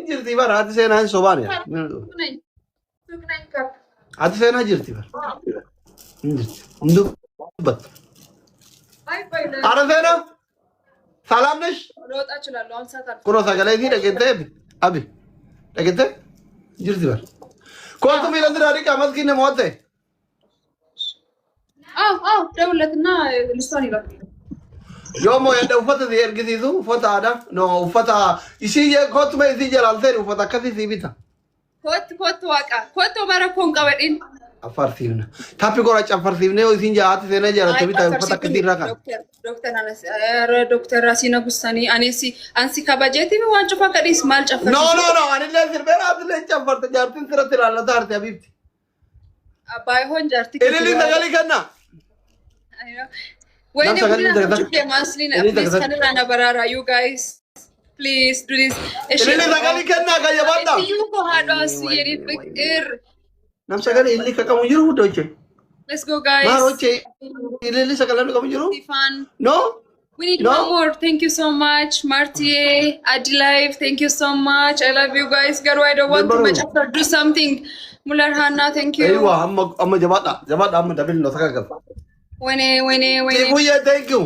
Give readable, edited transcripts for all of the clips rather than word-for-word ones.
jirti bara ati seenaan sobaan yaa. Ati seenaa jirti bara. Hunduu bat. Ara seenaa. Salaam nesh. Kuno sagalee fi dhageettee abi. Dhageettee jirti bara. Kootu miila diraadhi qaamas kinne moo'atte. ደውለትና ልስቷን ይላል yomo yadda uffata si ergisiisu uffata aadaa no uffata isii kottuma isii jalaalteen uffata akkasii si bita kottu waaqa kottu bara kun qabadhin affarsiifna tappi qoracha affarsiifnee isiin jahaati seenee jaalate bita uffata akkasii irraa kan doktor Rasina Gustani ansi kabajeeti waan cufa kadis maal caffarsi no anillee sirbeera atillee caffarte jaartiin sirratti ilaallata arte abibti abbaa hoon jaartii ilili sagalii kenna when you Maslin, please can run a you guys. Please do this. You go hard us here. Let's go, guys. Stefan. No. We need one more. Thank you so much, Martie, Adilive. Thank you so much. I love you guys. Girl, I don't want too much. After do something. Mular Hanna, thank you. I'm double no Wene. Tibuya, thank you.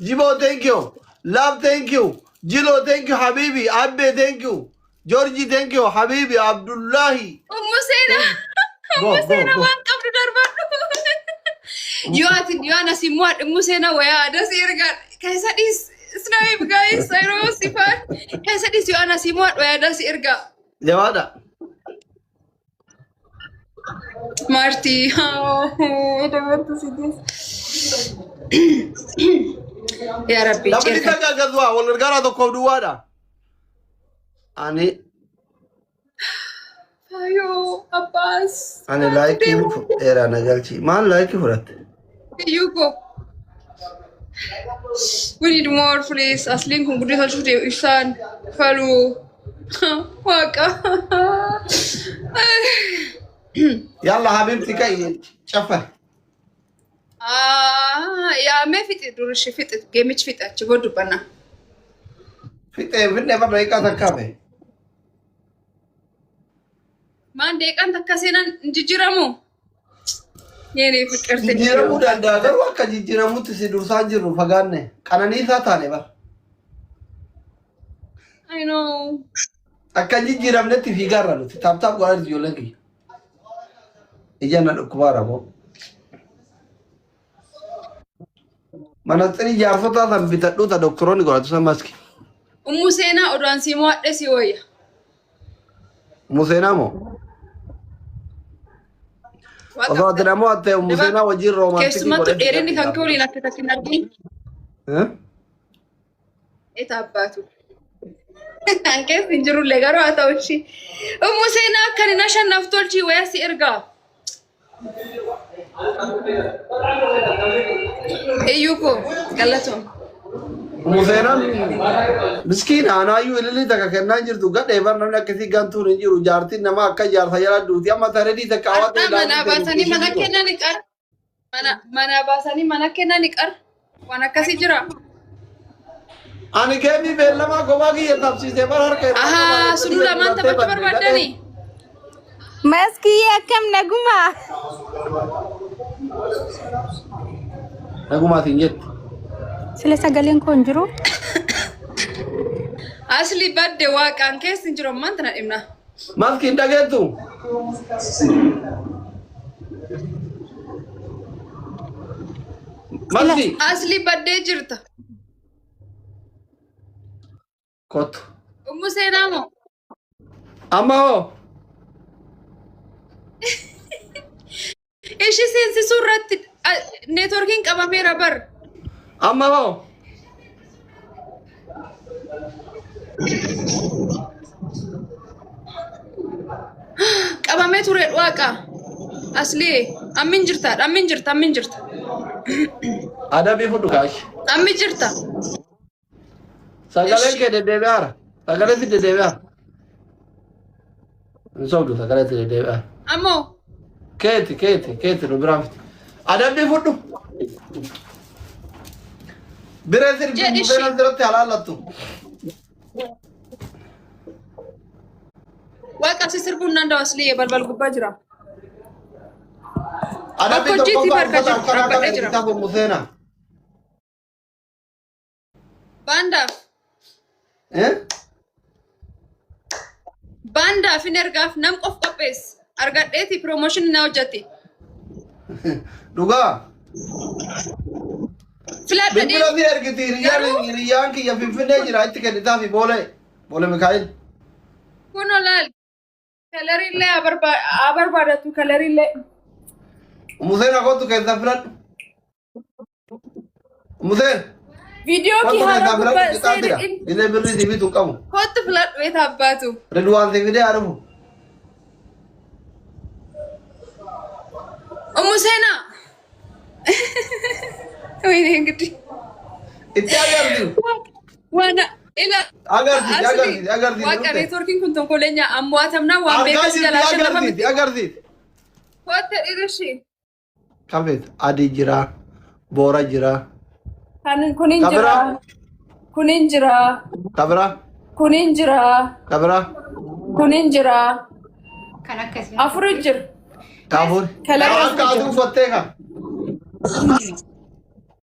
Jibo, thank you. Love, thank you. Jilo, thank you. Habibi, Abbe, thank you. Georgie, thank you. Habibi, Abdullahi. Musena, one come to Darbar. You are not Simwat, Musena, where does Irga? Kaisa is snipe, guys. I know, Sifan. Kaisa is you are not Simwat, where does Irga? Yavada. Marty, I don't want to see this. Ya Rabbi, Tapi kita gadwa, walau negara tu kau dua dah. Ani. Ayo, Abbas. Ani like you, era nagalci. Man like you berat. You go. We need more, please. Aslin kung gudi hal sudah isan. Falu. Waka. Yalla habibti kai chafar. Ya me fit durish fit gemich fit chigodu bana. Fit finne ba mereka takkabe. Man dekan takkasenan jijiramu. Yene fikir te jijiramu danda garu akka jijiramu tisi dursan jiru faganne. Kanani sa tane ba. I know. Akka jijiramne ti figarra no tap gwa jolagi. Ijana kubara bo. Manatri jaarfota tan bitadhu ta doktoroni godhatu samaski. Musena odaan si mo'adhe si wayya. Musena mo. Osoo ati namoo ate musena wajjin romantikii keessumattu dheerinni kan kee waliin akka takkin argin. Eta abbaatu. Keessi hin jirullee garuu haa ta'u ishii. Musena akkan hin ashannaaf tolchii wayya si ergaa. Eyyuko galaton Museenaan miskiin aanaayyuu ililii takka kennaa jirtu gadhee bar namni akkasii gantuun hin jiru jaartiin nama akka jaarsa jala duuti amma taredii takka hawaasa mana baasanii mana kennan ni qar mana baasanii mana kennan ni qar waan akkasii jira. Ani keemii beellamaa gobaa kiyya tabsiisee bar harka irraa sunu lamaan taphachuu barbaadanii. Maski akkam naguma. Naguma tinjet. Sila sagaleen ko jiru. Asli badde waaqaan keessi jiru ammaan tana dhimna. Maski dhageettu. Maski. Asli badde jirta. Kotu. Ummu seenaa moo? Amma hoo. Ishi seensisuu irratti neetworkiin qabameera bar. Amma hoo. Qabamee ture waaqa. Asli ammin jirta. Adabii fudhu kaashi. Ammi jirta. Sagaleen kee deddeebi'aara. Sagalee fi deddeebi'aara. Hin sobdu sagalee fi deddeebi'aara. Ammoo. Keeti nu biraan fiti. Adabii fudhu. Biree sirbi museena irratti halaallattu. asi sirbun nanda asli balbal gubba jira. Ada di toko kan kita Musena. Banda. Banda finergaaf nam qof qophees argadheeti promotion na hojjate. Dhugaa. Filadha Bilbila fi ergiti riyyaan kiyya Finfinnee jira itti kennitaa fi Boole Mikaa'el. Kun olaal kalarillee abarbaadatu kalarillee. Museen kottu keessaa filadhu. Museen. Video ki hara gubba seera. Dilee birrii si bitu qabu. Kottu filadhu eeta abbaatu. Ridwaan si fidee adufu. Museena. Wayne gidi. Itti agarsiisu. Wana ila agarsiisi. Waaqa networking kun tonkoleenya ammoatamna waan beekas jalaashan lafamti. Agarsiisi. Kotte dhirishi. Kafeet adii jira. Boora jira. Kunin jira. Kunin jira. Kabira. Kunin jira. Kabira. Kunin jira. Kan akkasii. Afur jira. Kaafur. Kaatu uffattee kan.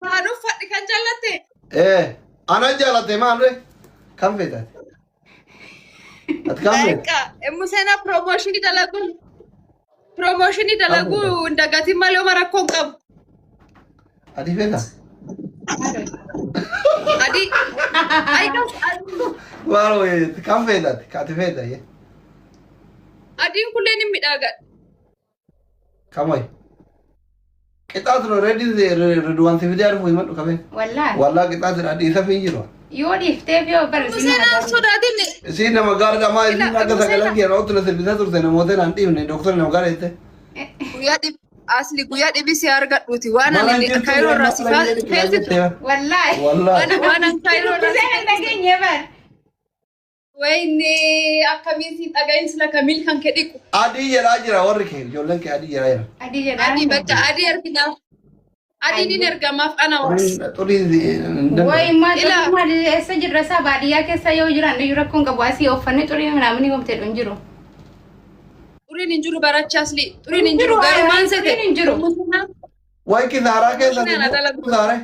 Haan uffadhi kan jallatte. Ana jallatte maal kan feetate? Ati kan feetate? Egaa Museenaa promotionii dalagu ndagatiin malee oma rakkoon qabu. Ati feeta? Adi. Waalo kan feetate? Ati feeta? Adiin kulleen hin midhaagadha. Kamay? Qixaatu no ready Ridwaan si fidee adufu himadhu kamee? Wallaa qixaatu dhiisa fi jiru. Yoo dhiiftee fi yoo barreessine. Museenaa sodaatinne. Isiin nama gaariidha maa isiin akka sagalan kiyya oottu na sirbisa turte namoota naan dhiibne dooktorri nama gaara jette. Guyyaa dhibisi argadhuuti waan ani kaayiroo irraa si feesitu. Wallaahi. Waan ani kaayiroo irraa si Museen dhageenye bar. Wayne akkamiin si dhagahin sila kamiil kan kee dhiqu. Adii jedhaa jira warri kee ijoolleen kee adii jedhaa jira. Adii jedhaa. Adii bakka adii arginaaf. Adiin hin ergamaaf ana waas. Wayi maal eessa jirra isaa baadiyyaa keessa yoo jiran iyyuu rakkoon qabu asii uffanni xurii namni homtee hin jiru. Xuriin hin jiru barachaas li. Xuriin hin jiru garuu maan seete. Xuriin hin jiru. Wayi kisaaraa keessatti kisaare.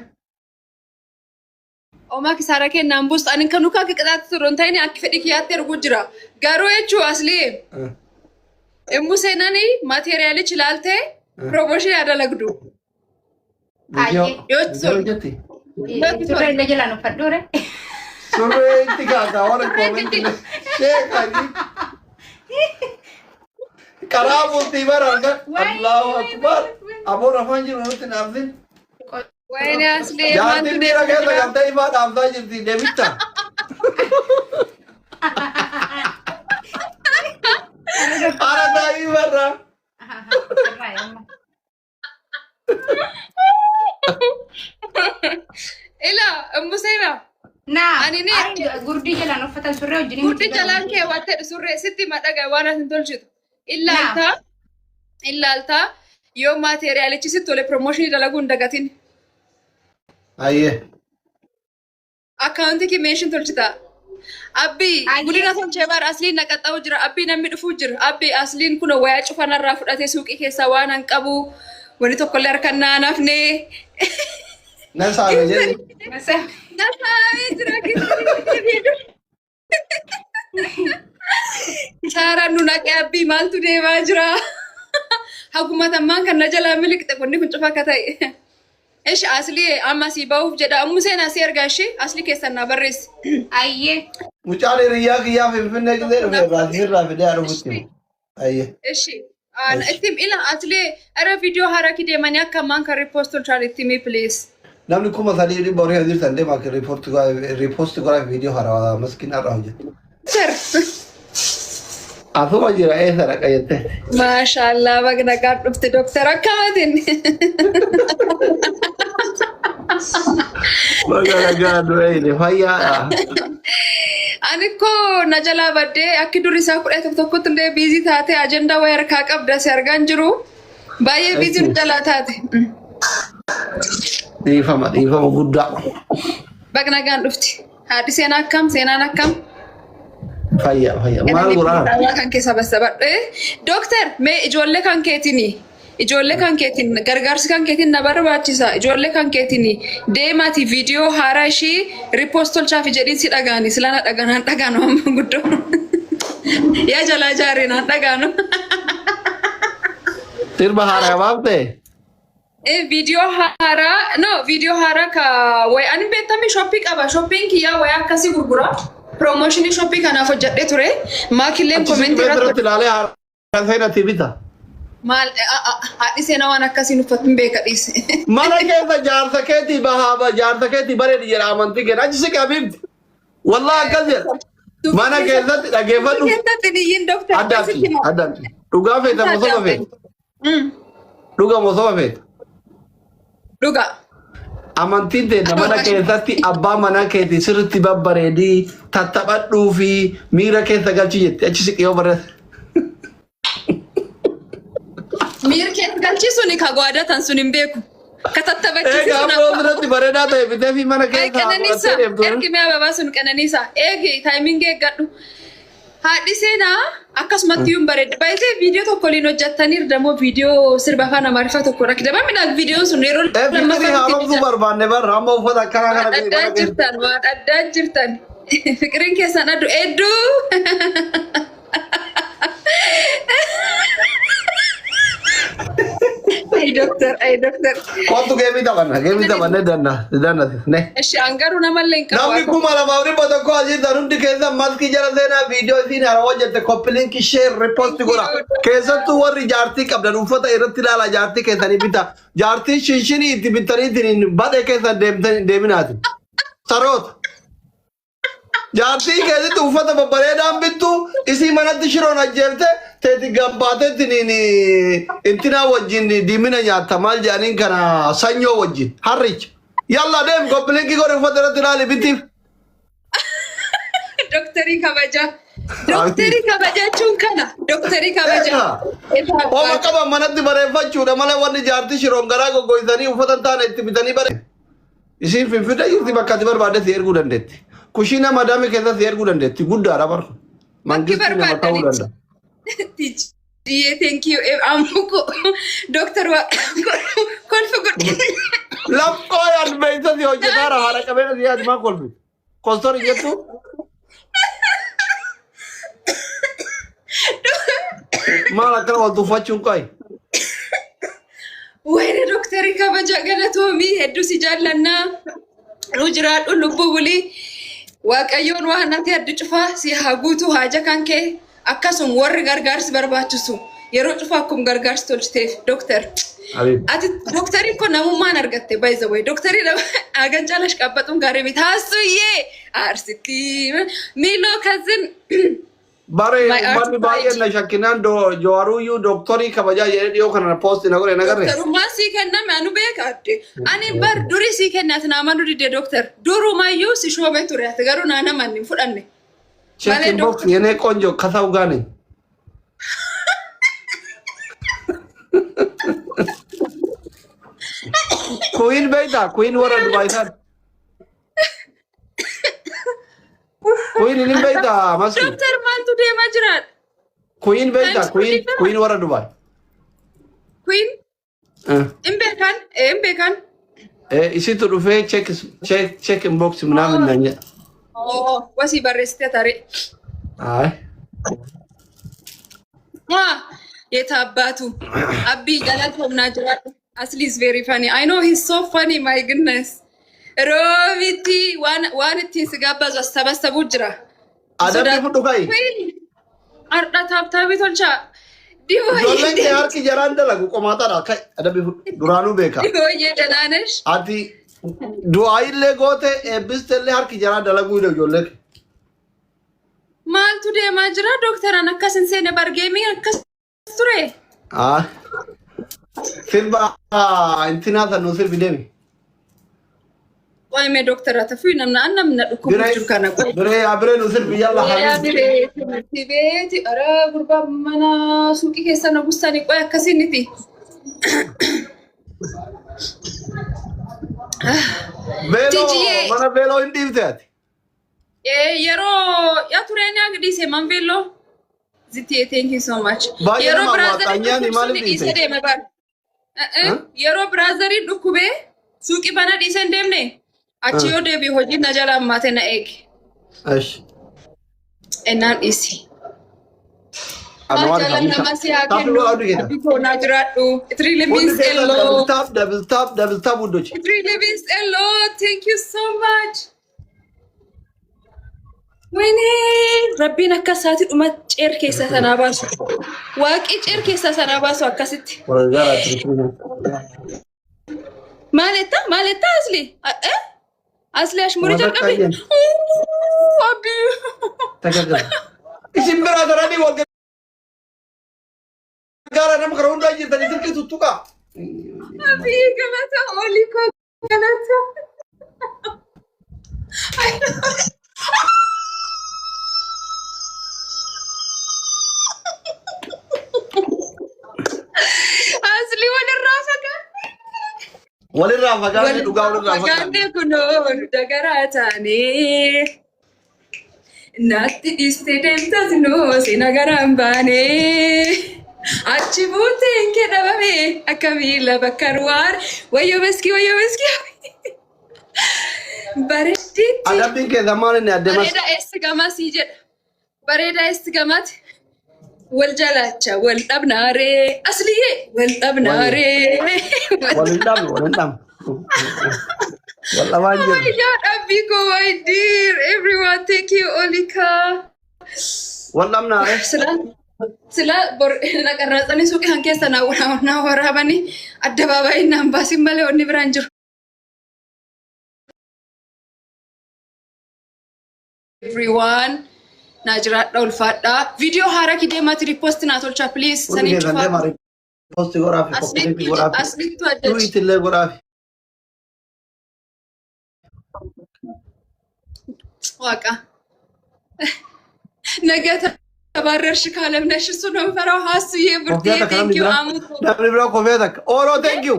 Oma kisaaraa kennaan buustu ani kan nuka qixaatti turuun ta'in akka fedhii kiyyaatti erguu jira. Garuu jechuu asli. Museenani maateriyaalichi ilaaltee promooshinii adalagdu. Surree illee jalaan uffadhuure. Surree itti kaasaa warra koomentii sheekanii. Karaa bultii bararga. Allahu akbar. Aboon afaan jiru nutti naafsin. Wayne asli. Jaartiin dhiira keessa galtee ifaa dhaabsaa jirti deebitta. Ara taa'ii barra. Ila Museena. Naa. Ani ni gurdii jalaan uffatan surree wajjin. Gurdii jalaan kee wattee surree sitti madhaga waan asin tolchitu. Illaaltaa yoo maateriyaalichi sitti tole promooshinii dalaguun dagatin. Ayyee. Akkaawuntii kee meeshin tolchita. Abbii gudina tolchee baara asliin naqaxxaa'u jira. Abbii namni dhufuu jira. Abbii asliin kun wayaa cufanarraa fudhatee suuqii keessaa waan hin qabu. Wani tokkollee harka naanafne. Nasaame jedhi. Nasaame jira keessatti. Isaaraan nu naqee abbii maaltu deemaa jira. Hagumatammaan kan na jalaa miliqxe kunni kun cufa akka ta'e. Ishi asli amma si bahuuf jedha. Museen asii ergaa ishee asli keessan na barreessi. Ayyee. Mucaan hiriyyaa kiyyaa Finfinnee gisee dhufe baasirraa fidee adufutti. Ayyee. Ishi. Ittim ila asli ara viidiyoo haaraa ki deemanii akka ammaan kan riipoost tolchaan itti himi please. Namni kuma sadii dhibba horii hojjetan deema akka riipoost godhaa viidiyoo haaraa maskiin har'aa hojjetu. Sir. Asuma jira eessa dhaqa jettee. Maashaallah bagna gaan dhufte doktara akkamatiin. Bagana gaadhu eeyne fayyaadha. Ani ko na jalaa baddee akki durii isaa kudha tokkotti illee biizii taate ajandaa wayii harkaa qabda si argaan jiru. Baay'ee biizii nu jalaa taate. Dhiifama guddaa. Bagna gaan dhufti. Haadhi seenaa akkam seenaan akkam. Fayyaa fayyaa. Maal godhaa? Kan keessa bassabadhe. Dooktar mee ijoollee kan keetini? Ijoollee kan keetiin gargaarsi kan keetiin na barbaachisa. Ijoollee kan keetiin deemaati viidiyoo haaraa ishii riipoost tolchaaf jedhiin si dhagaani. Silana dhagaan dhagaanu amma guddoo. Yaa jalaa jaareen dhagaanu. Sirba haaraa baaftee? Video haaraa ka way ani beekame shopping qaba. Shopping kiyyaa way akkasii gurgura. Promotion shopping kanaaf hojjedhee ture. Maakilleen komentii irratti ilaalee haaraa fayyadatti bita. Maal haadhi seenaa waan akkasiin uffatun beeka dhiise. Mana keessa jaarsa keetii bahaa jaarsa keetii bareedi jedha amantii kenna achi si qabibdi. Wallaahi akkas jedha. Mana keessatti dhageeffadhu. Keessatti dhiyyiin dooktar. Addaatti. Dhugaa feeta mosoma feeta. Dhuga mosoma feeta. Dhuga. Amantiin teenya mana keessatti abbaa mana keetii sirriitti babbareedii tattaphadhuu fi miira keessa galchi jetti achi si qiyoo barreessa. Miira keessa galchisuun ka godhatan sun hin beeku. Ka tattabachiisu sun abbaa biratti bareedaa ta'e bitee fi mana keessa Qananiisa ergimee ababaa sun Qananiisa eegi taayimiin eeggadhu. Haadhi seenaa akkasumatti yuun bareedde baay'ee viidiyoo tokko liin hojjettaniir dammoo viidiyoo sirba afaan Amaariffaa tokko rakkidama midhaan viidiyoon sun yeroo lammaffaa haaromsuu barbaanne barra amma uffata akkanaa kana waan addaa jirtan fiqiriin keessan addu hedduu. Ay doktor. Kottu geemi taphanne danna ne. Eshi angaru namallee hin qabu. Namni kuma lama riba tokko asii darundi keessa maskii jala seenaa viidiyoo isiin harawaa jette koppiliinki sheer riipoosti godha. Keessattuu warri jaartii qabdan uffata irratti ilaala jaartii keessanii bita. Jaartii shinshinii itti bitaniitiin badhee keessan deeminaati. Saroota. Jaartii keessatti uffata babbareedaan bittu isii manatti shiroon ajjeelte teeti gabbaateetiin intina wajjin diimina nyaatta maal jedhaniin kana sanyoo wajjin harricha. Yalla deem koppiliinki godhe uffata irratti ilaali bitiif. Doktarii kabajaa. Doktarii kabajaa jechuun kana. Doktarii kabajaa. Ooma qaban manatti bareeffachuudha malee wanni jaartii shiroon garaa goggoysanii uffata hin taane itti bitanii bare. Isiin finfinnee jirti bakka ati barbaadde si erguu dandeetti. Kushina madame keessatti erguu dandeetti guddaadha bar. Mangistii nama ta'uu danda'a. Thank you. Amuko Doctor kolfu godhe. Laphoo yaan beeysa si hojjetaara haadha qabeenya si yaadi maa kolfi. Kostori jettu. Maal akkana wal tuffachuun qayi. Wayne doktarii kabaja galatoomii hedduu si jaallannaa. Nu jiraadhu lubbuu bulii. Waaqayyoon waan ati adda cufaa si haa guutuu haaja kan kee akkasuma warri gargaarsi barbaachisu yeroo cufaa akkuma gargaarsi tolchiteef doktar. Ati doktarii kun namummaan argatte by the way doktarii hagan caalash qabbaxuun gaarii miti haasuyyee aarsitii miiloo kazin. Bare uummanni baay'een na shakkinaan Jawaaruyyuu doktorii kabajaa jedhee dhiyoo kana poosti na godhe nagarre. Doktarummaan sii kenname anu beekaadde. Ani bar durii sii kennaati nama nu didde doktar. Durumayyuu si shoobee ture ati garuu naa naman hin fudhanne. Checking box yenee qonjo kasa ugaane. Queen beektaa Queen warra Dubaayisaan. Queen ini beektaa maski. Doktar maaltu deemaa jiraadha? Queen beektaa Queen warra Dubaay. Queen? Hin beekan? Isitu dhufee check inbox ምናምን ነኝ. Wasii barreessitee tarii. Ay. Yeetaabbaatu. Abbii galatoomnaa jiraadha. Asli is very funny. I know he's so funny, my goodness. Roobiti waan ittiin si gabbaasu as tabastabu jira. Adabbii fudhu kayi. Har'a taaptaabii tolchaa. Ijoolleen kee harki jaraan dalagu qomaataadha kayi adabbii fudhu duraanuu beeka. Dibooyyee dalaanesh. Ati du'aayillee goote eebbistellee harki jaraan dalaguu hidha ijoollee kee. Maaltu deemaa jira dooktaraan akkas hin seene bargeemii akkas ture. Sirba intinaa sanuu sirbi deemi. Waa'ee doktara tafi namna dhukkubu jiru kana. Biree nu sirbi yalla haa. Beeti ara gurbaa mana suuqii keessa na bustanii qoy akkasiin niti. Beeloo mana beeloo hin dhiifte ati. Yero ya turenya gidise manvello ziti thank you so much Yero brother Yero brother dukube suqi bana disen demne achiyo debi hoji najala mate na ek Ash enan isi Anwar Biko Najratu it really means a lot double tap Udochi it really means a lot thank you so much Wini Rabbina kasati umat cer kesa sana basu waqi cer kesa sana basu akasitti maleta asli ashmuri jalqabi abi tagagga isim baradarani wal gara nam qarunda jirtani tilki tuttuqa abi galata oli ko galata asli walirrafa duga Gande kuno dagaratane natti istedemtas no sinagarambane achibute inke dabame akamila bakarwar wayo meski baretti adabin ke zaman ne ademas bareda estigama sije bareda estigamat wal jalacha wal dabnare asliye wal dabnare walindam Wallah Oh my God, Abiko, my dear. Everyone, thank you, Olika. Wallah na Sila nakarratani suqi hankeessa na waraabani adda baabaa'in naan baasin malee onni biraan jiru. Everyone, Najraadha ulfaadha. Video haaraa kideemaati repost naa tolcha please. Sanii cufaa. Posti goraafi koppiliinti goraafi Asliitu adda. tuwiit illee goraafi Waaqa. Nagata tabarrarshi kaalamnesh እሱ ነው የምፈራው ሀሱዬ ብርቴ thank you አሙት dabni biraa kofee takka oro thank you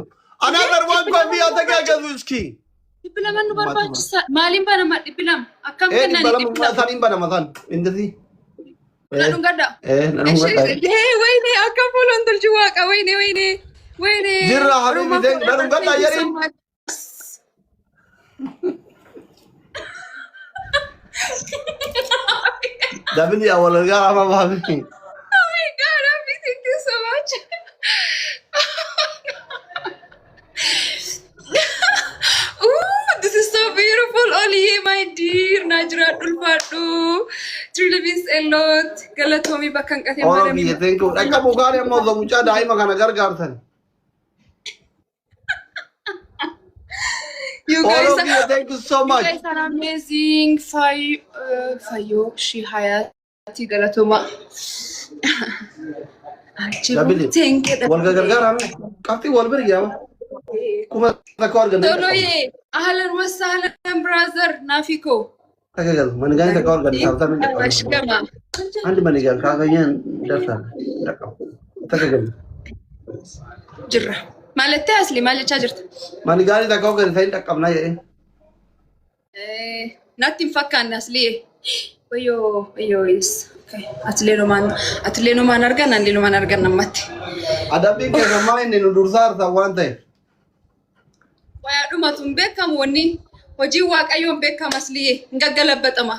another one coffee atagaagazu iski Dibbilaman nu barbaachisa maaliin banama dibbilam akkam kennan dibbilam saniin banama san indasi Nanun gadda nanun gadda wayne akka fuulon tolchi waaqa wayne jirra habibi nanun gadda yari dabni awal gara ama bahabi Oh my God, Abby, thank you so much. Ooh, this is so beautiful, Oli, my dear. Najraadha ulfaadhu. It really means a lot. Galatomi bakka hin qateen oro biyya thank you akka bugaari ammoo zamuchaa daa'ima kana gargaartan You guys oro biyya thank you so much You guys are amazing. Fayo shi hayati galatoma. Dabili. Thank you. wal gargaarame qabxi wal biriyaama kuma takka organ Doloye, ahlan wa sahlan brother Nafiko. tagagal manigaani takka organ sabta min Ashkama. andi manigal kaagayan darsa takka tagagal Jirra. Malatti asli maalicha jirta. manigaani takka organ sayin taqqabna jedhe Natti hin fakkaanne asli. Wayyoo is. Atilee numaan argan anli numaan argan nammatti. adabbiin keessa maa inni nu dursaarta waan ta'e Wayaa dhumatu hin beekamu wanni hojii waaqayyoon beekama asliye hin gaggalabaxama.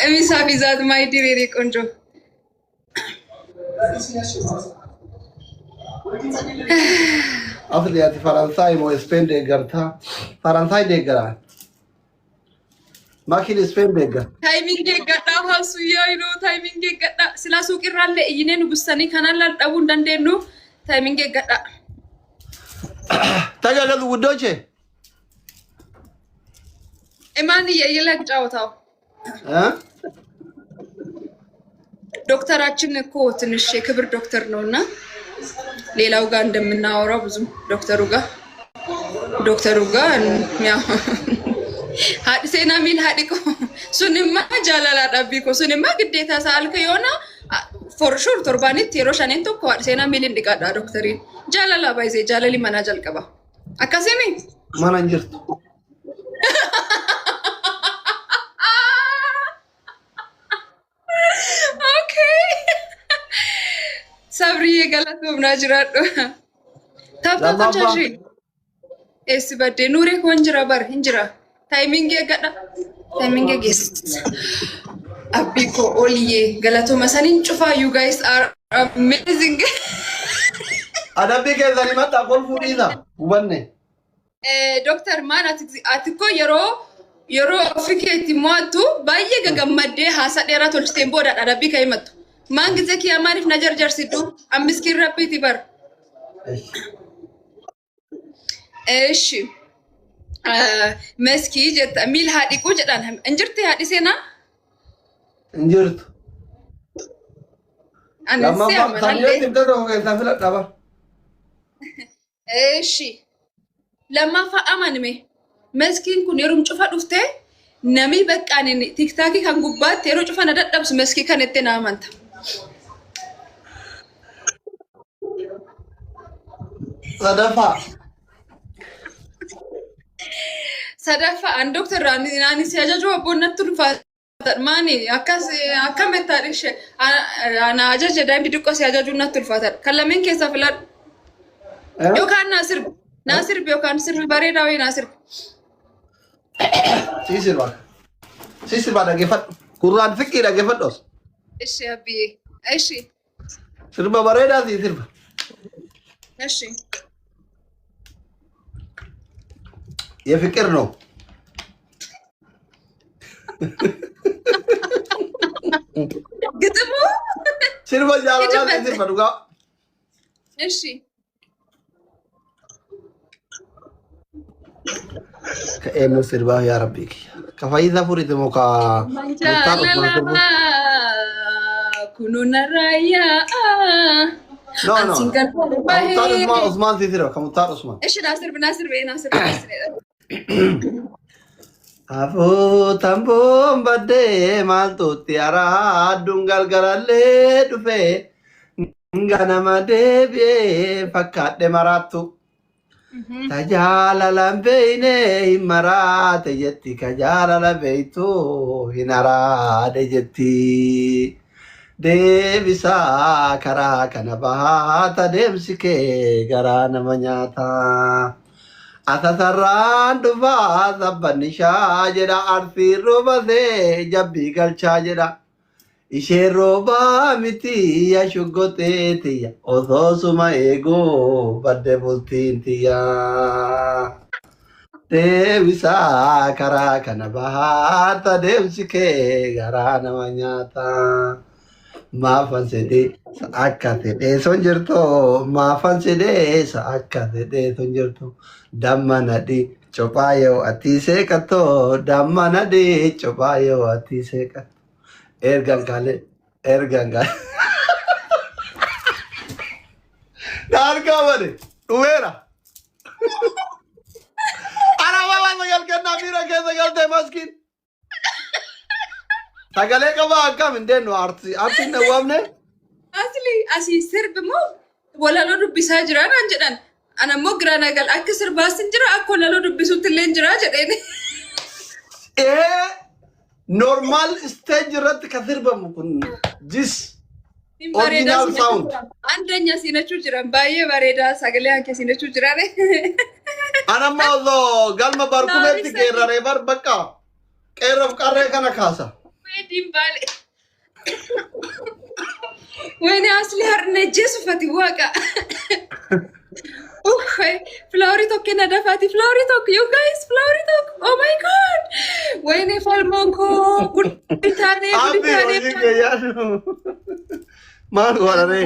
Emisaa fi zaatu maayii diriirii qonjoo. asli ati faransaay moo Spain deeggartaa faransaay deeggaraa makiin Spain deeggar Timing eeggadhaa haasuyyaa yeroo timing eeggadhaa silaa suuqirraallee iyyinee nu bussanii kanaan laal dhabuu hin dandeenyu timing eeggadhaa. tagagal ውዶቼ Imaan እየየለቅ ጫወታው ዶክተራችን እኮ ትንሽ የክብር ዶክተር ነውና ሌላው ጋር እንደምናወራው ብዙ ዶክተሩ ጋር ያው ሀዲሴና ሚል ሀዲቆ ሱንማ ጃላላ ዳቢኮ ሱንማ ግዴታ ሳልከ የሆነ ፎር ሹር ቶርባኒት የሮሻኔን ቶኮ ሀዲሴና ሚል እንዲቃዳ ዶክተሪ ጃላላ ባይዜ ጃለሊ መናጀል ቀባ አካሴሚ ማናንጅርቱ galatoomna jiraadhu. Tapha chashi. Esi badde Nuuree ko hinjira bar hinjira. Timing eegadha. Timing eeges. Abbi ko oliye galatooma sanin cufa you guys are amazing. Adabbi keessanii mataa kol fuudhiisa hubanne. Doctor man ati ko yeroo ofikeetti mo'attu baay'ee gagammaddee haasaa dheeraa tolchiteen booda adabbi ka'ee mattu. Maan gizee kiyyaa maaliif na jarjarsidhu ammiskiin rabbiiti bar. Eshi meeskii jetta miil haadhiquu jedhaan injirti haadhi seenaa? Injirtu. Annisee Tammee tibda tokko keessaa filadha bar. Eshi lammaffaa amanime meeskiin kun yeroo cufa dhuftee nami baqqaan tiktaakii kan gubbaatti yeroo cufa na dadhabsu meeskii kan itti na amanta. Sadaffaa an Dr. Ani si ajaju abboonnatti ulfaata maani akkam ittaadha ishee ana ajaja daandii xiqqoo si ajaju natti ulfaata kan lameen keessaa filadhu yookaan naasirbi yookaan sirbi bareedaa wayii naasirbi. Sisirba dhaggeeffadhu. Gurraan fiqqii dhaggeeffadhus. Ishee abbiyee. Ishee. Sirba bareedaa si sirba. Ishee. የፍቅር ነው። ግጥሙ ስርባ ጃላላ ስርባ ዱጋ እሺ ከኤም ስርባ ያ ረቢክ ከፋይዛ ፉሪት ሞካ ኩኑና ራያ ሙታር ኡስማን ሲስራ ከሙታር ኡስማን እሺ ናስር አፎ ታምቦን በዴ ማልቶቲ አራ አዱንጋል ገራሌ ዱፌ እንጋናማ ዴቤ ፈካዴ መራቱ tajaalalan beeyne hin maraate jetti kajaalala beeytu hin araade jetti deebisaa karaa kana bahaata deemsi kee garaa nama nyaata asasarraan dhufaa sabbannishaa jedha arsiin roobasee jabbii galchaa jedha isheen roobaa miti yashuggootee tiyya osoo suma eeguu badde bultiin tiyya deebisaa karaa kana bahaata deemsi kee garaa nama nyaata maafan sedhee akka sedhee son jirto maafan sedhee akka sedhee son jirto damma nadhii cophaa yoo ati seeqatto damma nadhii cophaa yoo ati seeqatto. Ergan kale. Darga bade. Uera. Ana baba sagal kenna mira ke sagal te maskin. Sagale ka ba kam indeno arti na wamne. Asli asi sirb mo wala lo dubbisa jira nan jedhan. Ana mo grana gal akka sirbasin jira akka wala lo dubbisu tillen jira jedheni. Normal stage rat kathirba mukun jis original sound andanya sinachu jiran baye bareda sagale anke sinachu jirane anamma lo galma barkumetti kerare bar bakka qerraf qarre kana kasa wedim bale wene asli harne jesufati waqa Florito che nada fatti Florito you guys Florito oh my god wene falmonko guditane mal guarare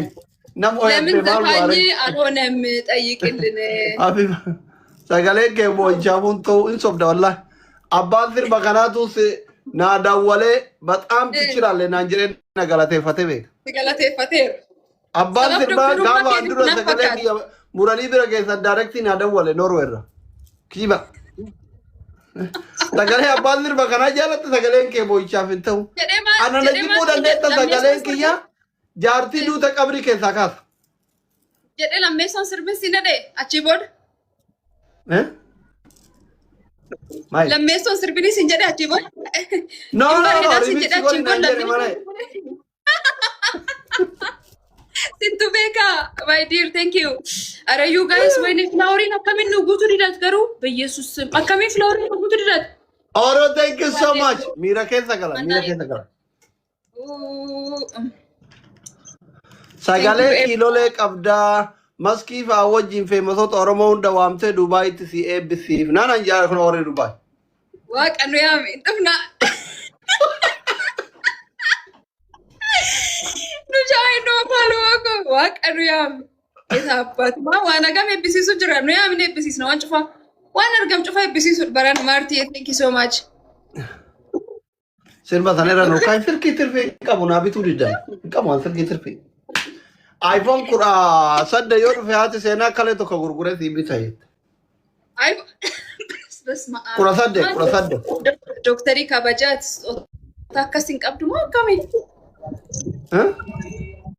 namo lemin tafani alhonem tayiqilne abi sagale ke boja hunto insof da wallahi abbaan fir baganatu se na dawale batam tichiralle nanjire nagalate fatebe abbaan fir ba gaba andura sagale ki Murani bira keessa directly na dawwale Norweerra. Kiba. Sagale abbaan dirba kana jaalatti sagaleen kee boo'ichaaf hin ta'u. Ana na jibbuu dandeetta sagaleen kiyya jaartii duuta qabri keessaa kaasa. Jedhee lammeessoon sirbisi na dhee achii booda. Lammeessoon sirbinis hin jedhe achii booda. No, remixi godhin hin jedhe malee. into Beka. My dear, thank you. Are you guys when if flowering coming no go to that garu? But Jesus, coming flowering go to that. Oro, thank you so much. Mira ke sagala. Sagale kilole qabda maski fa wajin famous ot Oromo hunda wamte Dubai ti si ABC. Nana jar kono ore Dubai. Waq anu yam intafna. No jai no follow ko. Waq anu yam. Isa pat ma wana gam ABC su jira no yam ne ABC na wanchufa. Wana argam chufa ABC su baran Marti. Thank you so much. Sirba thanera no kai firki tirfi kabuna bitu didan. Come on firki tirfi. iPhone kura sadda yor fi hati sena kale to ka gurgure ti bitayet. Kura sadda. Doctor Kabajat takkasin qabdu mo kami.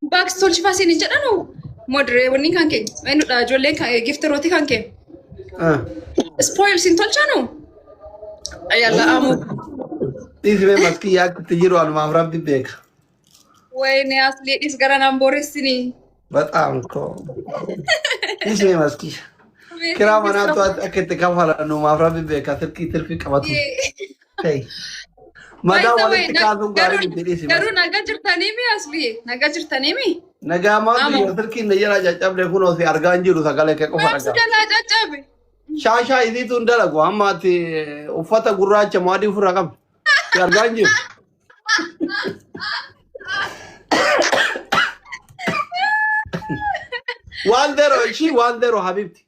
Box tolchi fasin jedhanu modre wonni kanke enu da jolle gift roti kanke. Spoil sin tolchanu. Ayalla amu. Isme maski yak tijiru an mamram bi bek. Wayne asli is garanam borisini. Batam ko. Isme maski. Kira mana to akete kafala no mamram bi bek atel ki terfi kamatu. Hey. Mada wale tikazu gari bi dirisi. Garu naga jirtani mi asli. Naga jirtani mi. Naga ma bi terki nayara jajable kuno si arganjiru sagale ke ko faraga. Sudala jajabe. Shasha idi tundala go amma ti ufata gurracha madi furagam. Arganjiru. One zero habibti.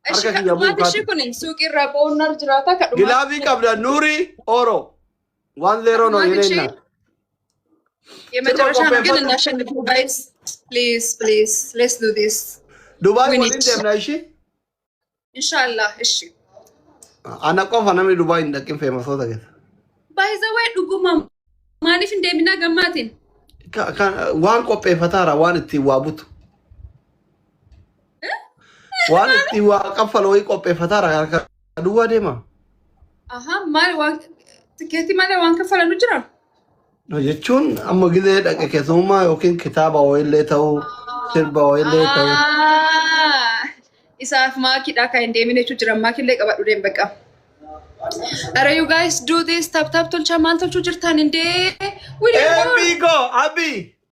Maati kunin suuqi irraa qoonnar jiraata kadhuma. Gilabii qabda Nuri Oro. 1-0 no Irena. የመጨረሻ ግን እናሸንፍ guys. Please let's do this. Dubai waliin deemna ishi? Inshallah ishi. Ana qofa namni Dubai hin dhaqin feemasoota keessa. By the way dhuguma maaliif hin deemina gammaatiin? Waan qopheeffataara waan ittiin waa butu. Waan ittiin waa qaffala wayii qopheeffataara harka duwwaa deema. Maal waan tikeetii malee waan kaffalan jira? Jechuun amma gizee dhaqe keessummaa yookiin kitaaba wayiillee ta'uu sirba wayiillee ta'uu. Isaaf maakiidha kan hin deemine jechuun jira maakillee qabadhu deem bakka. Are you guys do this tap tolcha maal tolchuu jirtan indee? Hey, Bigo, Abi.